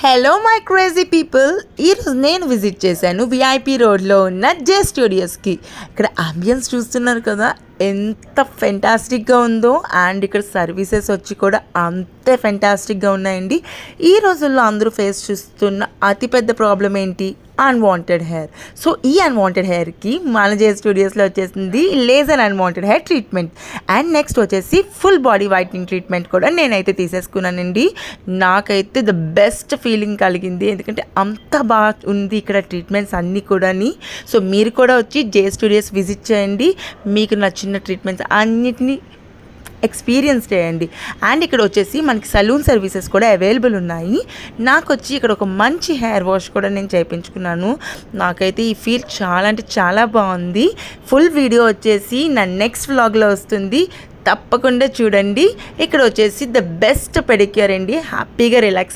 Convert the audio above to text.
Hello my crazy people, ఈరోజు నేను visit చేశాను విఐపి రోడ్లో ఉన్న జే స్టూడియోస్కి. ఇక్కడ అంబియన్స్ చూస్తున్నారు కదా, ఎంత ఫెంటాస్టిక్గా ఉందో. అండ్ ఇక్కడ సర్వీసెస్ వచ్చి కూడా అంతే ఫెంటాస్టిక్గా ఉన్నాయండి. ఈ రోజుల్లో అందరూ ఫేస్ చేస్తున్న అతిపెద్ద ప్రాబ్లం ఏంటి? Unwanted hair. సో ఈ అన్వాంటెడ్ హెయిర్కి మన జే స్టూడియోస్లో వచ్చేసింది laser unwanted hair treatment. And next వచ్చేసి ఫుల్ బాడీ వైట్నింగ్ ట్రీట్మెంట్ కూడా నేనైతే తీసేసుకున్నానండి. నాకైతే ద బెస్ట్ ఫీలింగ్ కలిగింది, ఎందుకంటే అంత బాగా ఉంది ఇక్కడ ట్రీట్మెంట్స్ అన్నీ కూడాని. సో మీరు కూడా వచ్చి జే స్టూడియోస్ విజిట్ చేయండి, మీకు నచ్చిన ట్రీట్మెంట్స్ అన్నిటినీ ఎక్స్పీరియన్స్ చేయండి. అండ్ ఇక్కడ వచ్చేసి మనకి సలూన్ సర్వీసెస్ కూడా అవైలబుల్ ఉన్నాయి. నాకు వచ్చి ఇక్కడ ఒక మంచి హెయిర్ వాష్ కూడా నేను చేయించుకున్నాను. నాకైతే ఈ ఫీల్ చాలా అంటే చాలా బాగుంది. ఫుల్ వీడియో వచ్చేసి నా నెక్స్ట్ వ్లాగ్లో వస్తుంది, తప్పకుండా చూడండి. ఇక్కడ వచ్చేసి ద బెస్ట్ పెడిక్యూర్ అండి, హ్యాపీగా రిలాక్స్